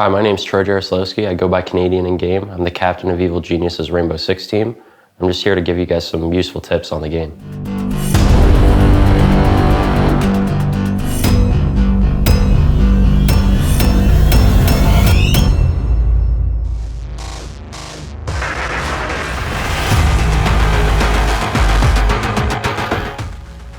Hi, my name's Troy Jaroslowski. I go by Canadian in game. I'm the captain of Evil Genius's Rainbow Six team. I'm just here to give you guys some useful tips on the game.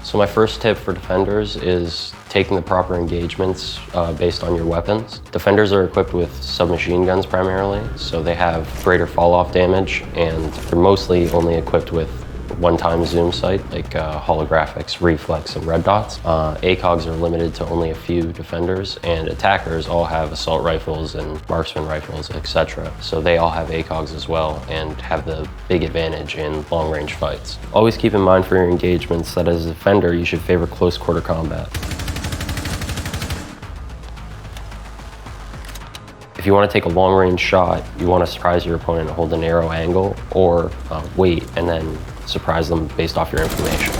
So my first tip for defenders is taking the proper engagements based on your weapons. Defenders are equipped with submachine guns primarily, so they have greater fall-off damage, and they're mostly only equipped with one-time zoom sight, like holographics, reflex, and red dots. ACOGs are limited to only a few defenders, and attackers all have assault rifles and marksman rifles, etc. So they all have ACOGs as well and have the big advantage in long-range fights. Always keep in mind for your engagements that as a defender, you should favor close quarter combat. If you want to take a long-range shot, you want to surprise your opponent and hold an arrow angle, or wait and then surprise them based off your information.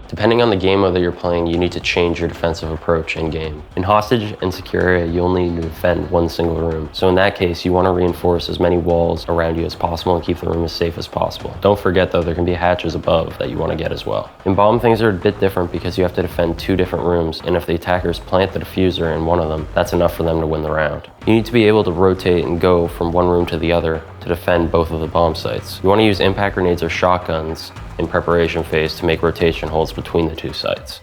Depending on the game mode that you're playing, you need to change your defensive approach in-game. In hostage and secure area, you only need to defend one single room. So in that case, you want to reinforce as many walls around you as possible and keep the room as safe as possible. Don't forget though, there can be hatches above that you want to get as well. In bomb, things are a bit different because you have to defend two different rooms, and if the attackers plant the diffuser in one of them, that's enough for them to win the round. You need to be able to rotate and go from one room to the other to defend both of the bomb sites. You want to use impact grenades or shotguns in preparation phase to make rotation holds between the two sites.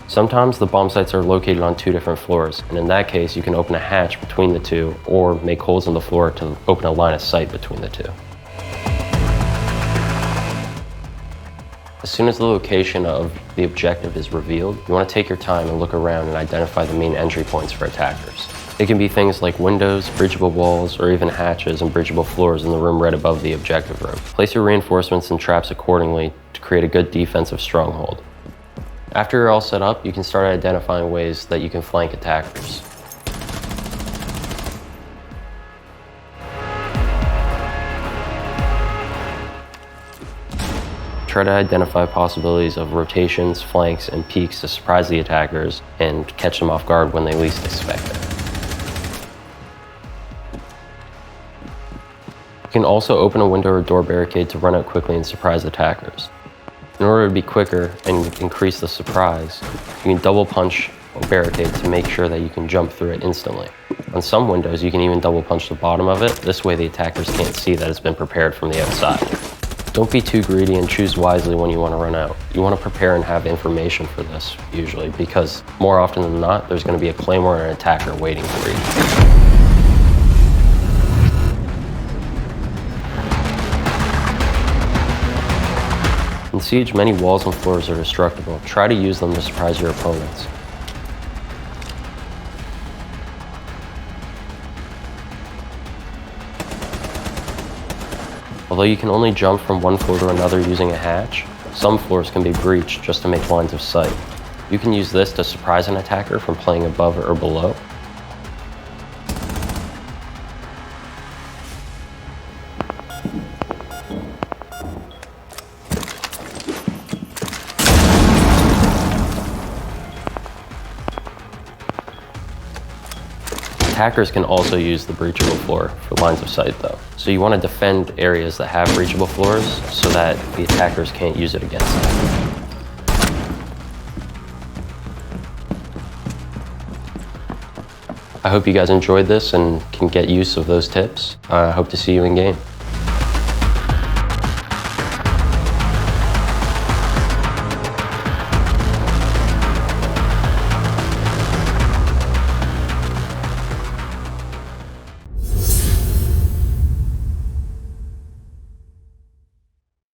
Sometimes the bomb sites are located on two different floors, and in that case you can open a hatch between the two or make holes in the floor to open a line of sight between the two. As soon as the location of the objective is revealed, you want to take your time and look around and identify the main entry points for attackers. It can be things like windows, breachable walls, or even hatches and breachable floors in the room right above the objective room. Place your reinforcements and traps accordingly to create a good defensive stronghold. After you're all set up, you can start identifying ways that you can flank attackers. Try to identify possibilities of rotations, flanks, and peeks to surprise the attackers and catch them off guard when they least expect it. You can also open a window or door barricade to run out quickly and surprise attackers. In order to be quicker and increase the surprise, you can double punch a barricade to make sure that you can jump through it instantly. On some windows, you can even double punch the bottom of it. This way the attackers can't see that it's been prepared from the outside. Don't be too greedy and choose wisely when you want to run out. You want to prepare and have information for this, usually, because more often than not, there's going to be a claymore and an attacker waiting for you. In Siege, many walls and floors are destructible. Try to use them to surprise your opponents. Although you can only jump from one floor to another using a hatch, some floors can be breached just to make lines of sight. You can use this to surprise an attacker from playing above or below. Attackers can also use the breachable floor for lines of sight though. So you want to defend areas that have breachable floors so that the attackers can't use it against them. I hope you guys enjoyed this and can get use of those tips. I hope to see you in game.